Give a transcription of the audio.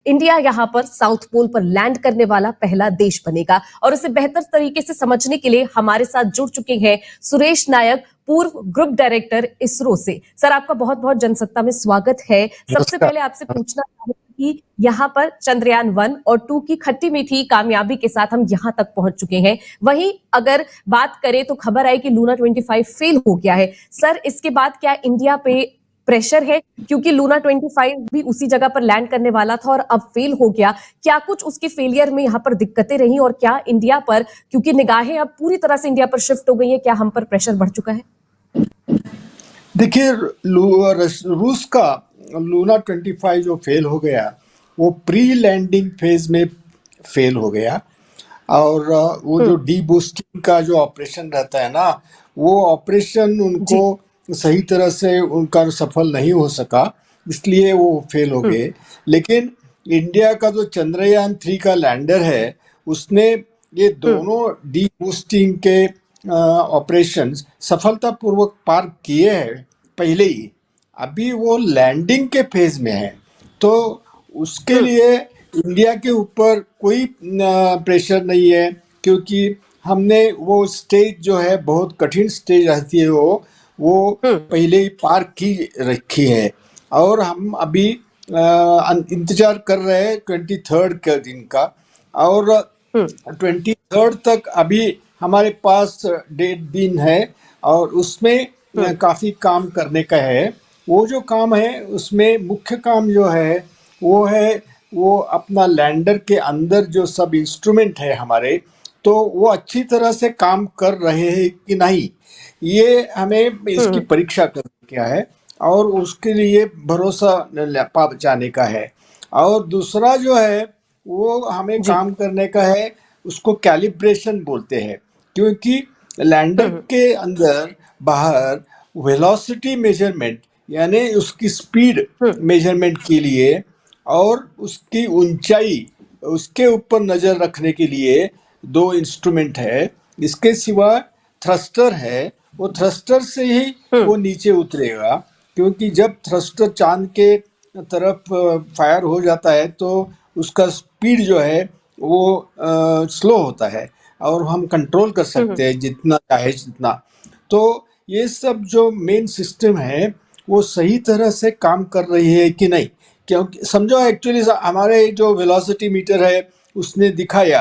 India यहाँ पर south pole पर लैंड करने वाला पहला देश बनेगा और उसे बेहतर तरीके से समझने के लिए हमारे साथ जुड़ चुके हैं सुरेश नायक, पूर्व ग्रुप डायरेक्टर इसरो से। सर, आपका बहुत बहुत जनसत्ता में स्वागत है। सबसे पहले आपसे पूछना चाहूंगी कि यहाँ पर चंद्रयान 1 और 2 की खट्टी मीठी कामयाबी के साथ हम यहाँ तक पहुंच चुके हैं। वहीं अगर बात करें तो खबर आई कि लूना 25 फेल हो गया है। सर, इसके बाद क्या इंडिया पे प्रेशर है, क्योंकि लूना 25 भी उसी जगह पर लैंड करने वाला था और अब फेल हो गया? क्या कुछ उसके फेलियर में यहाँ पर दिक्कतें रही और क्या इंडिया पर, क्योंकि निगाहें अब पूरी तरह से इंडिया पर शिफ्ट हो गई है, क्या हम पर प्रेशर बढ़ चुका है? देखिए, रूस का लूना 25 जो फेल हो गया वो प्री लैंडिंग फेज में फेल हो गया। और वो जो डी बूस्टिंग का जो ऑपरेशन रहता है ना, वो ऑपरेशन उनको सही तरह से उनका सफल नहीं हो सका, इसलिए वो फेल हो गए। लेकिन इंडिया का जो चंद्रयान 3 का लैंडर है उसने ये दोनों डी बूस्टिंग के ऑपरेशन सफलतापूर्वक पार किए हैं पहले ही। अभी वो लैंडिंग के फेज में है, तो उसके लिए इंडिया के ऊपर कोई प्रेशर नहीं है, क्योंकि हमने वो स्टेज जो है बहुत कठिन स्टेज रहती है वो पहले ही पार की रखी है। और हम अभी इंतजार कर रहे हैं 23rd के दिन का, और 23rd तक अभी हमारे पास 1.5 दिन है और उसमें काफी काम करने का है। वो जो काम है उसमें मुख्य काम जो है वो अपना लैंडर के अंदर जो सब इंस्ट्रूमेंट है हमारे, तो वो अच्छी तरह से काम कर रहे हैं कि नहीं, ये हमें इसकी परीक्षा करने का है और उसके लिए भरोसा पा जाने का है। और दूसरा जो है वो हमें काम करने का है, उसको कैलिब्रेशन बोलते हैं, क्योंकि लैंडर के अंदर बाहर वेलोसिटी मेजरमेंट यानी उसकी स्पीड मेजरमेंट के लिए और उसकी ऊंचाई, उसके ऊपर नजर रखने के लिए 2 इंस्ट्रूमेंट है। इसके सिवा थ्रस्टर है, वो थ्रस्टर से ही वो नीचे उतरेगा, क्योंकि जब थ्रस्टर चांद के तरफ फायर हो जाता है तो उसका स्पीड जो है वो स्लो होता है और हम कंट्रोल कर सकते हैं जितना चाहे जितना। तो ये सब जो मेन सिस्टम है वो सही तरह से काम कर रही है कि नहीं, क्योंकि समझो एक्चुअली हमारे जो वेलोसिटी मीटर है उसने दिखाया